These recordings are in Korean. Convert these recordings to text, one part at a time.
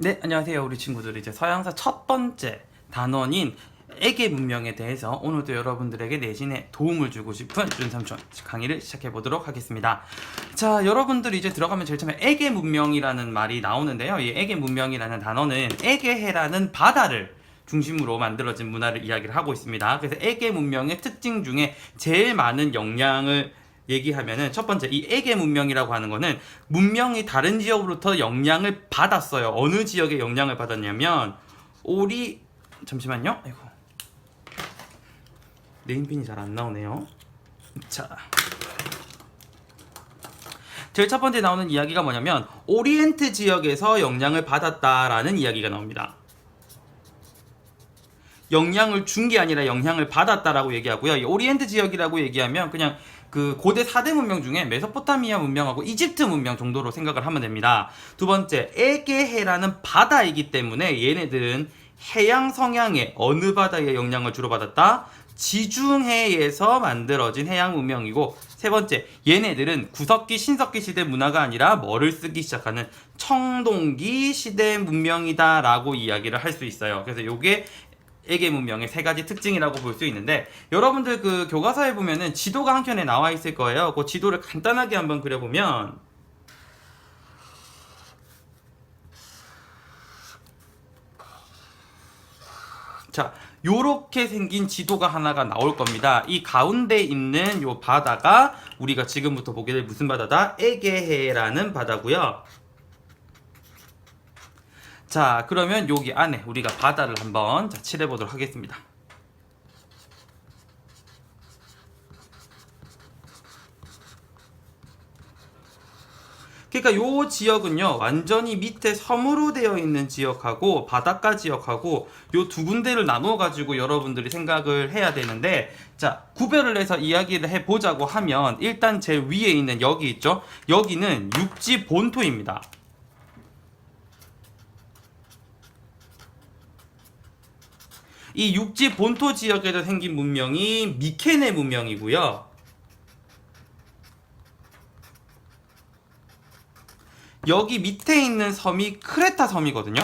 네, 안녕하세요. 우리 친구들. 이제 서양사 첫 번째 단원인 에게 문명에 대해서 오늘도 여러분들에게 내신에 도움을 주고 싶은 윤삼촌 강의를 시작해 보도록 하겠습니다. 자, 여러분들이 이제 들어가면 제일 처음에 에게 문명이라는 말이 나오는데요. 이 에게 문명이라는 단어는 에게해라는 바다를 중심으로 만들어진 문화를 이야기를 하고 있습니다. 그래서 에게 문명의 특징 중에 제일 많은 영향을 얘기하면은 첫 번째, 이 에게 문명이라고 하는 거는 문명이 다른 지역으로부터 영향을 받았어요. 어느 지역에 영향을 받았냐면 잠시만요. 아이고, 네임핀이 잘 안 나오네요. 자, 제일 첫 번째 나오는 이야기가 뭐냐면 오리엔트 지역에서 영향을 받았다라는 이야기가 나옵니다. 영향을 준 게 아니라 영향을 받았다라고 얘기하고요. 이 오리엔트 지역이라고 얘기하면 그냥 그 고대 4대 문명 중에 메소포타미아 문명하고 이집트 문명 정도로 생각을 하면 됩니다. 두 번째, 에게해라는 바다이기 때문에 얘네들은 해양 성향의 어느 바다의 영향을 주로 받았다? 지중해에서 만들어진 해양 문명이고, 세 번째, 얘네들은 구석기 신석기 시대 문화가 아니라 뭐를 쓰기 시작하는 청동기 시대 문명이다 라고 이야기를 할 수 있어요. 그래서 요게 에게 문명의 세 가지 특징이라고 볼 수 있는데, 여러분들 그 교과서에 보면은 지도가 한 켠에 나와 있을 거예요. 그 지도를 간단하게 한번 그려보면, 자, 요렇게 생긴 지도가 하나가 나올 겁니다. 이 가운데 있는 요 바다가 우리가 지금부터 보게 될 무슨 바다다? 에게해라는 바다고요. 자, 그러면 여기 안에 우리가 바다를 한번 칠해 보도록 하겠습니다. 그러니까 요 지역은요, 완전히 밑에 섬으로 되어 있는 지역하고 바닷가 지역하고 요 두 군데를 나눠 가지고 여러분들이 생각을 해야 되는데, 자, 구별을 해서 이야기를 해 보자고 하면 일단 제일 위에 있는 여기 있죠? 여기는 육지 본토입니다. 이 육지 본토 지역에서 생긴 문명이 미케네 문명이고요. 여기 밑에 있는 섬이 크레타 섬이거든요.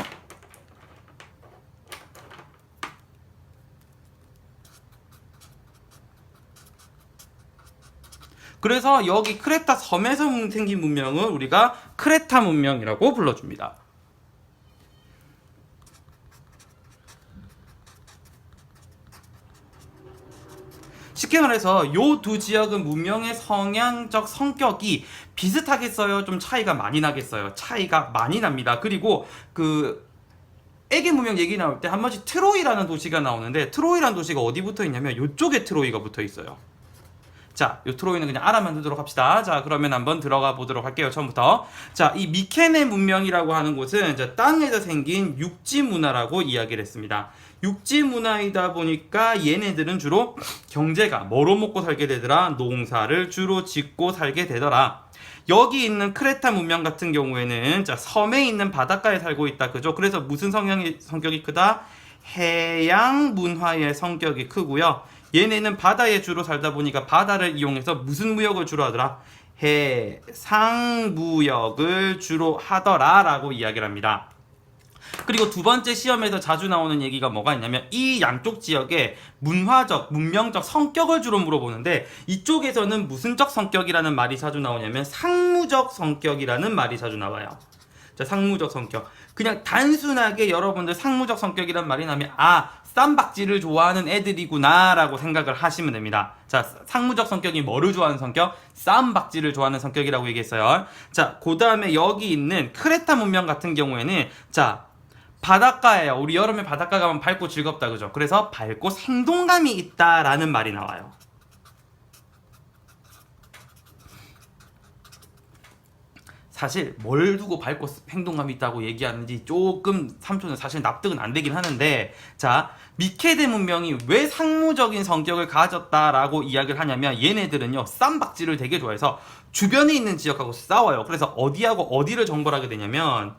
그래서 여기 크레타 섬에서 생긴 문명을 우리가 크레타 문명이라고 불러줍니다. 쉽게 말해서 요 두 지역은 문명의 성향적 성격이 비슷하겠어요? 좀 차이가 많이 나겠어요? 차이가 많이 납니다. 그리고 그 에게 문명 얘기 나올 때 한 번씩 트로이라는 도시가 나오는데, 트로이라는 도시가 어디 붙어 있냐면 요쪽에 트로이가 붙어 있어요. 자, 요 트로이는 그냥 알아만 두도록 합시다. 자, 그러면 한번 들어가 보도록 할게요. 처음부터. 자, 이 미케네 문명이라고 하는 곳은 이제 땅에서 생긴 육지 문화라고 이야기를 했습니다. 육지 문화이다 보니까 얘네들은 주로 경제가 뭐로 먹고 살게 되더라? 농사를 주로 짓고 살게 되더라. 여기 있는 크레타 문명 같은 경우에는, 자, 섬에 있는 바닷가에 살고 있다. 그죠? 그래서 무슨 성격이 크다? 해양 문화의 성격이 크고요. 얘네는 바다에 주로 살다 보니까 바다를 이용해서 무슨 무역을 주로 하더라? 해상 무역을 주로 하더라 라고 이야기를 합니다. 그리고 두 번째 시험에서 자주 나오는 얘기가 뭐가 있냐면, 이 양쪽 지역의 문화적, 문명적 성격을 주로 물어보는데, 이쪽에서는 무슨적 성격이라는 말이 자주 나오냐면 상무적 성격이라는 말이 자주 나와요. 자, 상무적 성격. 그냥 단순하게 여러분들 상무적 성격이란 말이 나면, 아, 쌈박질을 좋아하는 애들이구나 라고 생각을 하시면 됩니다. 자, 상무적 성격이 뭐를 좋아하는 성격? 쌈박질을 좋아하는 성격이라고 얘기했어요. 자, 그 다음에 여기 있는 크레타 문명 같은 경우에는, 자, 바닷가예요. 우리 여름에 바닷가 가면 밝고 즐겁다, 그죠? 그래서 밝고 생동감이 있다라는 말이 나와요. 사실 뭘 두고 밝고 행동감이 있다고 얘기하는지 조금 삼촌은 사실 납득은 안 되긴 하는데, 자, 미케네 문명이 왜 상무적인 성격을 가졌다라고 이야기를 하냐면, 얘네들은요, 쌈박질을 되게 좋아해서 주변에 있는 지역하고 싸워요. 그래서 어디하고 어디를 정벌하게 되냐면,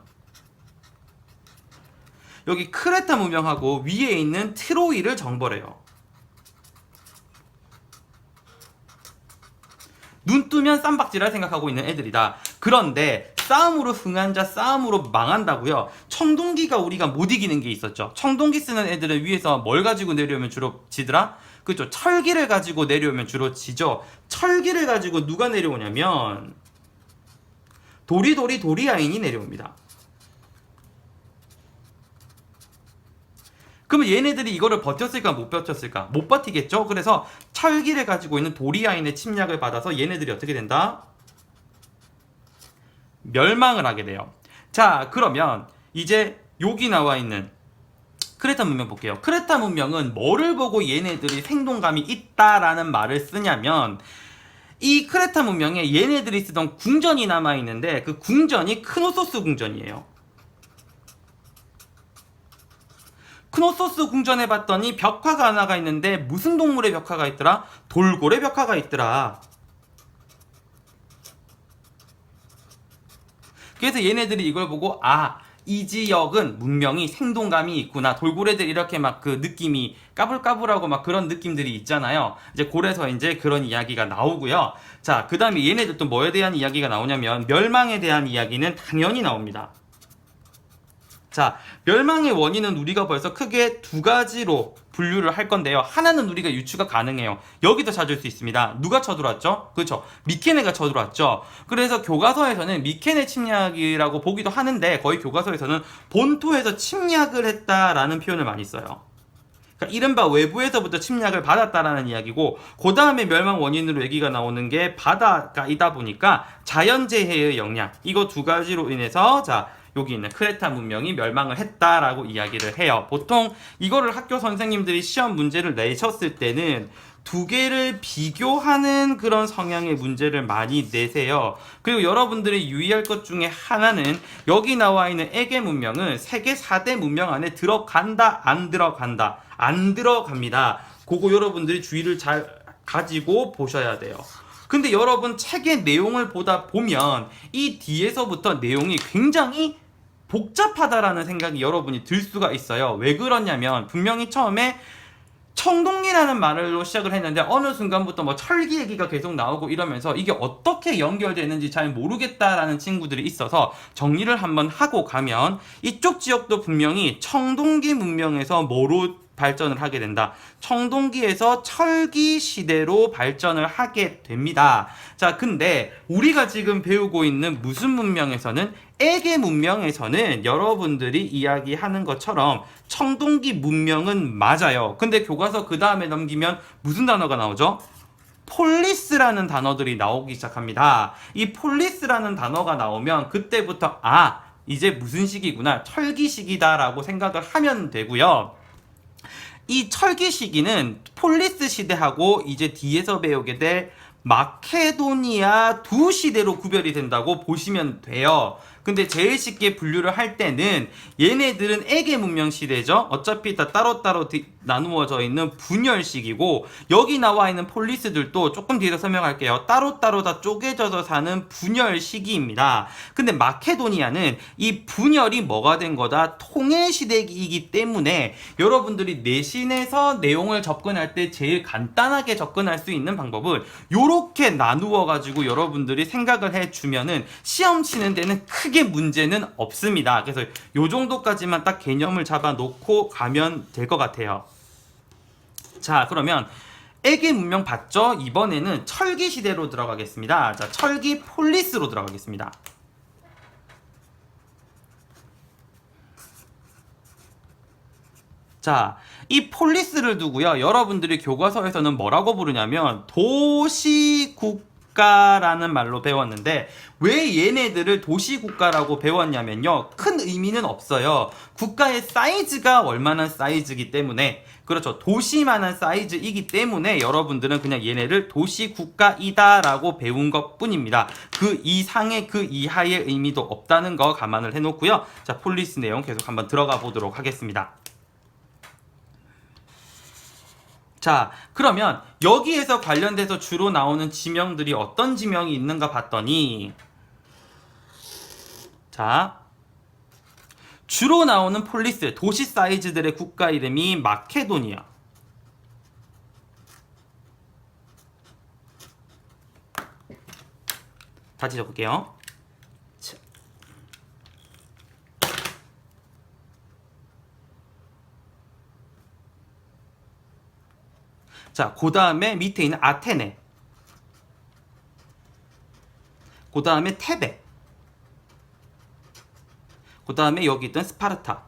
여기 크레타 문명하고 위에 있는 트로이를 정벌해요. 눈 뜨면 쌈박질할 생각하고 있는 애들이다. 그런데 싸움으로 흥한 자 싸움으로 망한다고요. 청동기가 우리가 못 이기는 게 있었죠. 청동기 쓰는 애들은 위에서 뭘 가지고 내려오면 주로 지더라? 그렇죠. 철기를 가지고 내려오면 주로 지죠. 철기를 가지고 누가 내려오냐면 도리아인이 내려옵니다. 그러면 얘네들이 이거를 버텼을까 못 버텼을까? 못 버티겠죠. 그래서 철기를 가지고 있는 도리아인의 침략을 받아서 얘네들이 어떻게 된다? 멸망을 하게 돼요. 자, 그러면 이제 여기 나와 있는 크레타 문명 볼게요. 크레타 문명은 뭐를 보고 얘네들이 생동감이 있다라는 말을 쓰냐면 이 크레타 문명에 얘네들이 쓰던 궁전이 남아있는데 그 궁전이 크노소스 궁전이에요. 크노소스 궁전에 봤더니 벽화가 하나가 있는데 무슨 동물의 벽화가 있더라? 돌고래 벽화가 있더라. 그래서 얘네들이 이걸 보고 이 지역은 문명이 생동감이 있구나. 돌고래들 이렇게 막 그 느낌이 까불까불하고 막 그런 느낌들이 있잖아요. 이제 고래서 이제 그런 이야기가 나오고요. 자, 그 다음에 얘네들 또 뭐에 대한 이야기가 나오냐면 멸망에 대한 이야기는 당연히 나옵니다. 자, 멸망의 원인은 우리가 벌써 크게 두 가지로 분류를 할 건데요. 하나는 우리가 유추가 가능해요. 여기도 찾을 수 있습니다. 누가 쳐들어왔죠? 그렇죠. 미케네가 쳐들어왔죠. 그래서 교과서에서는 미케네 침략이라고 보기도 하는데 거의 교과서에서는 본토에서 침략을 했다라는 표현을 많이 써요. 그러니까 이른바 외부에서부터 침략을 받았다라는 이야기고 그 다음에 멸망 원인으로 얘기가 나오는 게 바다가이다 보니까 자연재해의 영향 이거 두 가지로 인해서 여기 있는 크레타 문명이 멸망을 했다라고 이야기를 해요. 보통 이거를 학교 선생님들이 시험 문제를 내셨을 때는 두 개를 비교하는 그런 성향의 문제를 많이 내세요. 그리고 여러분들이 유의할 것 중에 하나는 여기 나와 있는 에게 문명은 세계 4대 문명 안에 들어간다, 안 들어간다? 안 들어갑니다. 그거 여러분들이 주의를 잘 가지고 보셔야 돼요. 근데 여러분 책의 내용을 보다 보면 이 뒤에서부터 내용이 굉장히 복잡하다라는 생각이 여러분이 들 수가 있어요. 왜 그러냐면 분명히 처음에 청동기라는 말로 시작을 했는데 어느 순간부터 뭐 철기 얘기가 계속 나오고 이러면서 이게 어떻게 연결되는지 잘 모르겠다라는 친구들이 있어서 정리를 한번 하고 가면 이쪽 지역도 분명히 청동기 문명에서 뭐로 발전을 하게 된다. 청동기에서 철기 시대로 발전을 하게 됩니다. 자, 근데 우리가 지금 배우고 있는 무슨 문명에서는 에게 문명에서는 여러분들이 이야기하는 것처럼 청동기 문명은 맞아요. 근데 교과서 그 다음에 넘기면 무슨 단어가 나오죠? 폴리스라는 단어들이 나오기 시작합니다. 이 폴리스라는 단어가 나오면 그때부터 이제 무슨 시기구나, 철기 시기다라고 생각을 하면 되고요. 이 철기 시기는 폴리스 시대하고 이제 뒤에서 배우게 될 마케도니아 두 시대로 구별이 된다고 보시면 돼요. 근데 제일 쉽게 분류를 할 때는 얘네들은 에게 문명 시대죠. 어차피 다 따로따로 나누어져 있는 분열식이고 여기 나와 있는 폴리스들도 조금 뒤에서 설명할게요. 따로따로 다 쪼개져서 사는 분열시기입니다. 근데 마케도니아는 이 분열이 뭐가 된 거다? 통일시대이기 때문에 여러분들이 내신에서 내용을 접근할 때 제일 간단하게 접근할 수 있는 방법은 요렇게 나누어 가지고 여러분들이 생각을 해주면은 시험 치는 데는 크게 문제는 없습니다. 그래서 요 정도까지만 딱 개념을 잡아 놓고 가면 될 것 같아요. 자, 그러면 에게 문명 봤죠? 이번에는 철기 시대로 들어가겠습니다. 자, 철기 폴리스로 들어가겠습니다. 자, 이 폴리스를 두고요. 여러분들이 교과서에서는 뭐라고 부르냐면 도시국가라는 말로 배웠는데 왜 얘네들을 도시국가라고 배웠냐면요. 큰 의미는 없어요. 국가의 사이즈가 얼마나 사이즈이기 때문에 그렇죠. 도시만한 사이즈이기 때문에 여러분들은 그냥 얘네를 도시국가이다라고 배운 것 뿐입니다. 그 이상의 그 이하의 의미도 없다는 거 감안을 해놓고요. 자, 폴리스 내용 계속 한번 들어가 보도록 하겠습니다. 자, 그러면 여기에서 관련돼서 주로 나오는 지명들이 어떤 지명이 있는가 봤더니 자, 주로 나오는 폴리스, 도시 사이즈들의 국가 이름이 마케도니아, 다시 적을게요. 자, 그 다음에 밑에 있는 아테네, 그 다음에 테베, 그 다음에 여기 있던 스파르타.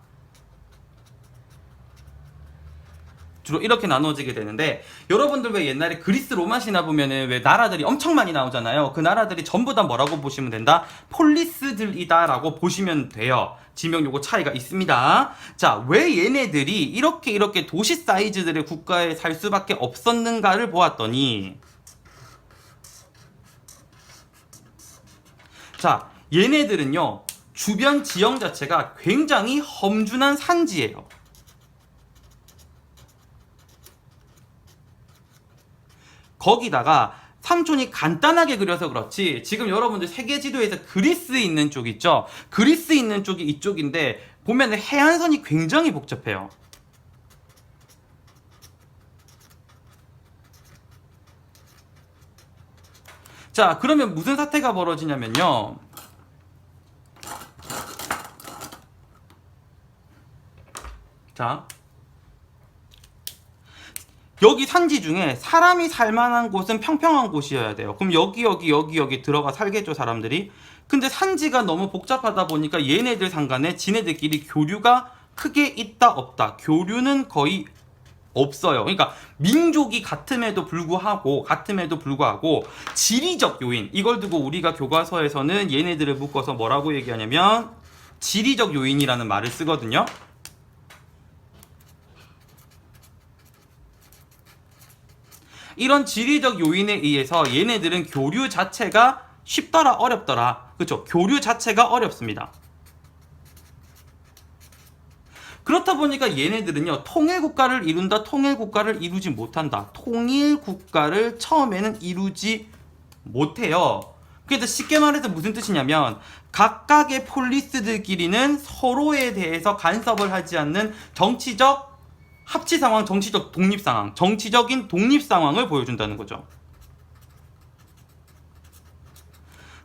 주로 이렇게 나눠지게 되는데, 여러분들 왜 옛날에 그리스 로마 신화 보면은 왜 나라들이 엄청 많이 나오잖아요. 그 나라들이 전부 다 뭐라고 보시면 된다? 폴리스들이다 라고 보시면 돼요. 지명 요거 차이가 있습니다. 자, 왜 얘네들이 이렇게 도시 사이즈들의 국가에 살 수밖에 없었는가를 보았더니, 자, 얘네들은요 주변 지형 자체가 굉장히 험준한 산지예요. 거기다가 삼촌이 간단하게 그려서 그렇지, 지금 여러분들 세계 지도에서 그리스 있는 쪽 있죠? 그리스 있는 쪽이 이쪽인데 보면 해안선이 굉장히 복잡해요. 자, 그러면 무슨 사태가 벌어지냐면요, 자, 여기 산지 중에 사람이 살만한 곳은 평평한 곳이어야 돼요. 그럼 여기 들어가 살겠죠, 사람들이. 근데 산지가 너무 복잡하다 보니까 얘네들 상간에 지네들끼리 교류가 크게 있다 없다, 교류는 거의 없어요. 그러니까 민족이 같음에도 불구하고 지리적 요인, 이걸 두고 우리가 교과서에서는 얘네들을 묶어서 뭐라고 얘기하냐면 지리적 요인이라는 말을 쓰거든요. 이런 지리적 요인에 의해서 얘네들은 교류 자체가 쉽더라 어렵더라, 그렇죠? 교류 자체가 어렵습니다. 그렇다 보니까 얘네들은요 통일국가를 이룬다, 통일국가를 이루지 못한다, 통일국가를 처음에는 이루지 못해요. 그래서 쉽게 말해서 무슨 뜻이냐면 각각의 폴리스들끼리는 서로에 대해서 간섭을 하지 않는 정치적 합치 상황, 정치적 독립 상황, 정치적인 독립 상황을 보여준다는 거죠.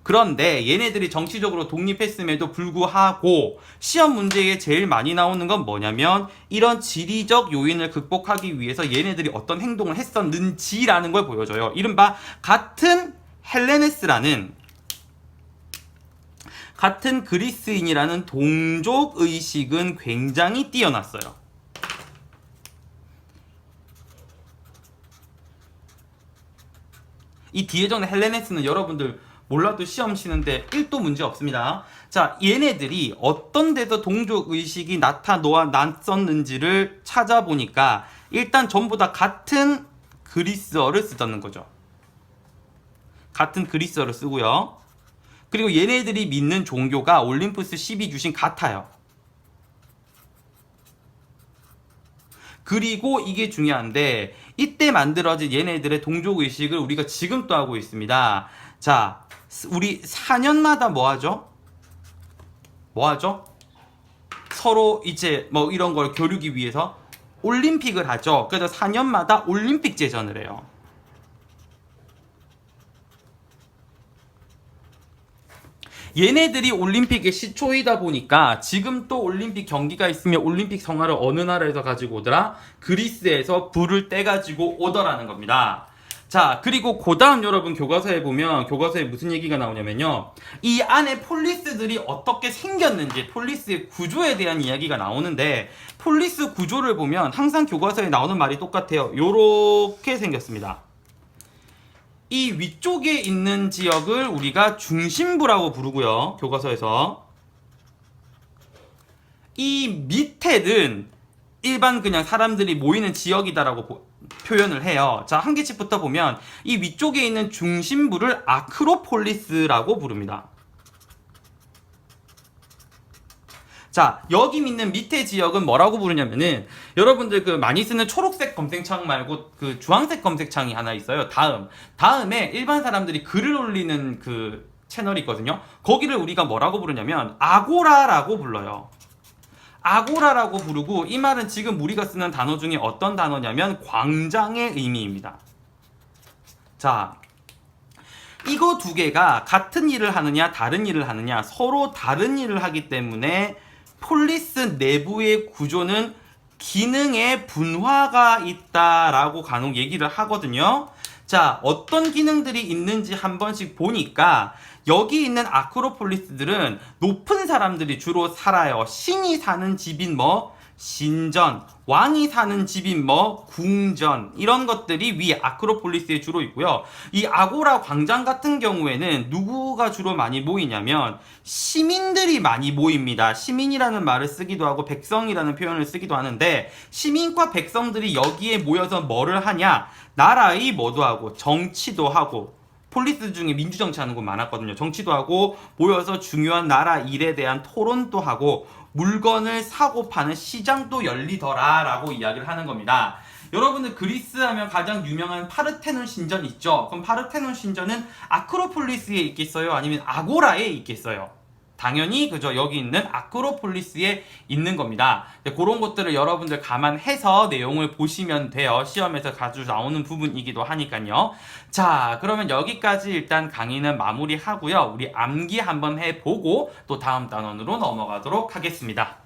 그런데 얘네들이 정치적으로 독립했음에도 불구하고 시험 문제에 제일 많이 나오는 건 뭐냐면 이런 지리적 요인을 극복하기 위해서 얘네들이 어떤 행동을 했었는지라는 걸 보여줘요. 이른바 같은 헬레네스라는, 같은 그리스인이라는 동족 의식은 굉장히 뛰어났어요. 이 뒤에 적는 헬레네스는 여러분들 몰라도 시험 치는데 1도 문제 없습니다. 자, 얘네들이 어떤 데서 동족 의식이 나타났었는지를 찾아보니까 일단 전부 다 같은 그리스어를 쓰던 거죠. 같은 그리스어를 쓰고요. 그리고 얘네들이 믿는 종교가 올림푸스 12주신 같아요. 그리고 이게 중요한데 이때 만들어진 얘네들의 동족 의식을 우리가 지금 또 하고 있습니다. 자, 우리 4년마다 뭐 하죠? 서로 이제 뭐 이런 걸 겨루기 위해서 올림픽을 하죠. 그래서 4년마다 올림픽 제전을 해요. 얘네들이 올림픽의 시초이다 보니까 지금 또 올림픽 경기가 있으면 올림픽 성화를 어느 나라에서 가지고 오더라? 그리스에서 불을 떼가지고 오더라는 겁니다. 자, 그리고 그 다음 여러분 교과서에 보면 교과서에 무슨 얘기가 나오냐면요, 이 안에 폴리스들이 어떻게 생겼는지, 폴리스의 구조에 대한 이야기가 나오는데, 폴리스 구조를 보면 항상 교과서에 나오는 말이 똑같아요. 요렇게 생겼습니다. 이 위쪽에 있는 지역을 우리가 중심부라고 부르고요, 교과서에서. 이 밑에는 일반 그냥 사람들이 모이는 지역이다라고 표현을 해요. 자, 한 개씩부터 보면 이 위쪽에 있는 중심부를 아크로폴리스라고 부릅니다. 자, 여기 있는 밑에 지역은 뭐라고 부르냐면은 여러분들 그 많이 쓰는 초록색 검색창 말고 그 주황색 검색창이 하나 있어요. 다음에 일반 사람들이 글을 올리는 그 채널이 있거든요. 거기를 우리가 뭐라고 부르냐면 아고라라고 불러요. 아고라라고 부르고, 이 말은 지금 우리가 쓰는 단어 중에 어떤 단어냐면 광장의 의미입니다. 자, 이거 두 개가 같은 일을 하느냐 다른 일을 하느냐, 서로 다른 일을 하기 때문에 폴리스 내부의 구조는 기능의 분화가 있다라고 간혹 얘기를 하거든요. 자, 어떤 기능들이 있는지 한 번씩 보니까 여기 있는 아크로폴리스들은 높은 사람들이 주로 살아요. 신이 사는 집인 뭐 신전, 왕이 사는 집인 뭐 궁전, 이런 것들이 위 아크로폴리스에 주로 있고요. 이 아고라 광장 같은 경우에는 누구가 주로 많이 모이냐면 시민들이 많이 모입니다. 시민이라는 말을 쓰기도 하고 백성이라는 표현을 쓰기도 하는데, 시민과 백성들이 여기에 모여서 뭐를 하냐, 나라의 뭐도 하고 정치도 하고, 폴리스 중에 민주정치 하는 곳 많았거든요. 정치도 하고 모여서 중요한 나라 일에 대한 토론도 하고 물건을 사고 파는 시장도 열리더라 라고 이야기를 하는 겁니다. 여러분들 그리스 하면 가장 유명한 파르테논 신전 있죠? 그럼 파르테논 신전은 아크로폴리스에 있겠어요? 아니면 아고라에 있겠어요? 당연히 그죠, 여기 있는 아크로폴리스에 있는 겁니다. 그런 것들을 여러분들 감안해서 내용을 보시면 돼요. 시험에서 자주 나오는 부분이기도 하니까요. 자, 그러면 여기까지 일단 강의는 마무리하고요. 우리 암기 한번 해보고 또 다음 단원으로 넘어가도록 하겠습니다.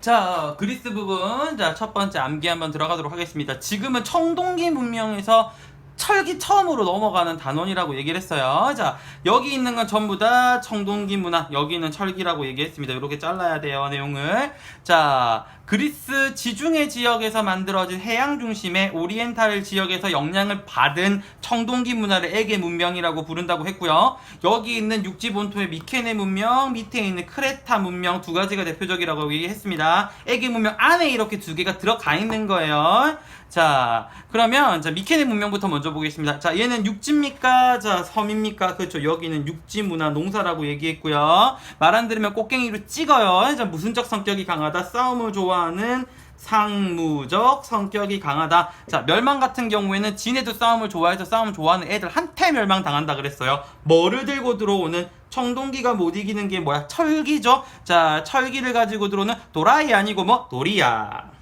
자, 그리스 부분, 자, 첫 번째 암기 한번 들어가도록 하겠습니다. 지금은 청동기 문명에서 철기 처음으로 넘어가는 단원이라고 얘기를 했어요. 자, 여기 있는 건 전부 다 청동기 문화, 여기는 철기라고 얘기했습니다. 이렇게 잘라야 돼요, 내용을. 자, 그리스 지중해 지역에서 만들어진 해양 중심의 오리엔탈 지역에서 영향을 받은 청동기 문화를 에게 문명이라고 부른다고 했고요. 여기 있는 육지 본토의 미케네 문명, 밑에 있는 크레타 문명, 두 가지가 대표적이라고 얘기했습니다. 에게 문명 안에 이렇게 두 개가 들어가 있는 거예요. 자, 그러면 자, 미케네 문명부터 먼저 보겠습니다. 자, 얘는 육지입니까? 자, 섬입니까? 그렇죠. 여기는 육지 문화 농사라고 얘기했고요. 말 안 들으면 꽃갱이로 찍어요. 자, 무슨적 성격이 강하다. 싸움을 좋아하는 상무적 성격이 강하다. 자, 멸망 같은 경우에는 지네도 싸움을 좋아해서 싸움 좋아하는 애들한테 멸망당한다 그랬어요. 뭐를 들고 들어오는, 청동기가 못 이기는 게 뭐야? 철기죠. 자, 철기를 가지고 들어오는 도라이 아니고 뭐 도리아.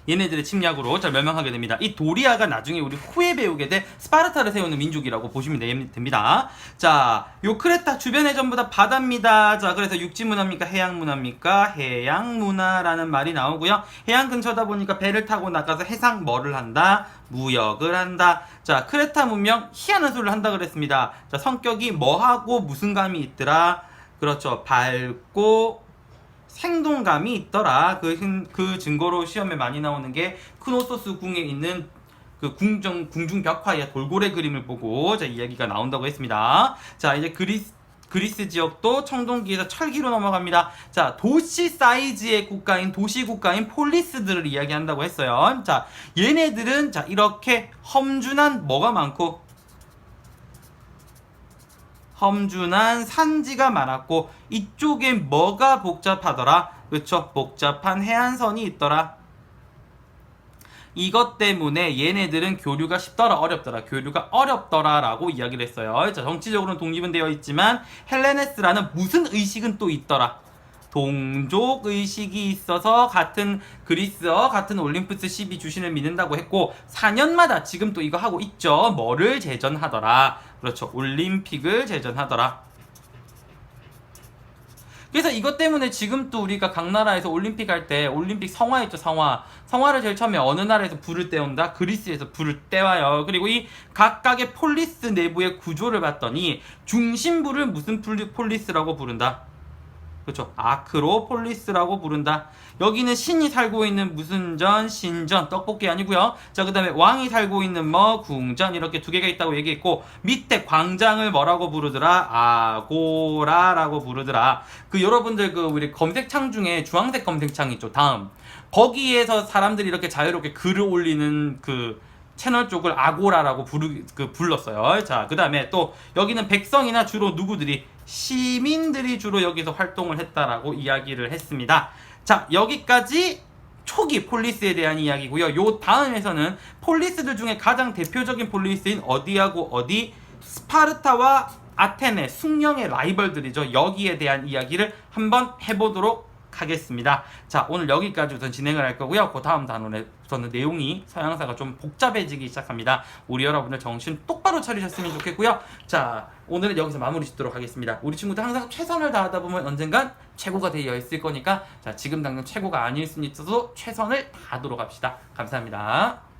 얘네들의 침략으로 잘 멸망하게 됩니다. 이 도리아가 나중에 우리 후에 배우게 될 스파르타를 세우는 민족이라고 보시면 됩니다. 자, 요 크레타 주변에 전부 다 바다입니다. 자, 그래서 육지 문화입니까? 해양 문화입니까? 해양 문화라는 말이 나오고요. 해양 근처다 보니까 배를 타고 나가서 해상 뭐를 한다? 무역을 한다. 자, 크레타 문명 희한한 소리를 한다 그랬습니다. 자, 성격이 뭐하고 무슨 감이 있더라? 그렇죠. 밝고 생동감이 있더라. 그 증거로 시험에 많이 나오는 게 크노소스 궁에 있는 그 궁중 벽화의 돌고래 그림을 보고 자, 이야기가 나온다고 했습니다. 자, 이제 그리스 지역도 청동기에서 철기로 넘어갑니다. 자, 도시 사이즈의 국가인, 도시 국가인 폴리스들을 이야기한다고 했어요. 자, 얘네들은 자, 이렇게 험준한 뭐가 많고 험준한 산지가 많았고, 이쪽에 뭐가 복잡하더라? 그쵸? 복잡한 해안선이 있더라. 이것 때문에 얘네들은 교류가 쉽더라 어렵더라, 교류가 어렵더라 라고 이야기를 했어요. 자, 정치적으로는 독립은 되어 있지만 헬레네스라는 무슨 의식은 또 있더라. 동족 의식이 있어서 같은 그리스어, 같은 올림푸스 12 주신을 믿는다고 했고, 4년마다 지금 또 이거 하고 있죠. 뭐를 제전하더라. 그렇죠. 올림픽을 제전하더라. 그래서 이것 때문에 지금 또 우리가 각 나라에서 올림픽 할 때 올림픽 성화 있죠, 성화. 성화를 제일 처음에 어느 나라에서 불을 떼온다? 그리스에서 불을 떼와요. 그리고 이 각각의 폴리스 내부의 구조를 봤더니 중심부를 무슨 폴리스라고 부른다? 그렇죠. 아크로폴리스라고 부른다. 여기는 신이 살고 있는 무슨 전, 신전, 떡볶이 아니고요. 자, 그 다음에 왕이 살고 있는 뭐 궁전, 이렇게 두 개가 있다고 얘기했고, 밑에 광장을 뭐라고 부르더라? 아고라라고 부르더라. 그 여러분들 그 우리 검색창 중에 주황색 검색창 있죠. 다음 거기에서 사람들이 이렇게 자유롭게 글을 올리는 그 채널 쪽을 아고라라고 불렀어요. 자, 그 다음에 또 여기는 백성이나 주로 누구들이, 시민들이 주로 여기서 활동을 했다라고 이야기를 했습니다. 자, 여기까지 초기 폴리스에 대한 이야기고요. 요 다음에서는 폴리스들 중에 가장 대표적인 폴리스인 어디하고 어디, 스파르타와 아테네, 숭령의 라이벌들이죠. 여기에 대한 이야기를 한번 해보도록 하겠습니다. 자, 오늘 여기까지 우선 진행을 할 거고요. 그 다음 단원에서는 내용이 서양사가 좀 복잡해지기 시작합니다. 우리 여러분들 정신 똑바로 차리셨으면 좋겠고요. 자, 오늘은 여기서 마무리 짓도록 하겠습니다. 우리 친구들 항상 최선을 다하다 보면 언젠간 최고가 되어 있을 거니까 자, 지금 당장 최고가 아닐 수는 있어도 최선을 다하도록 합시다. 감사합니다.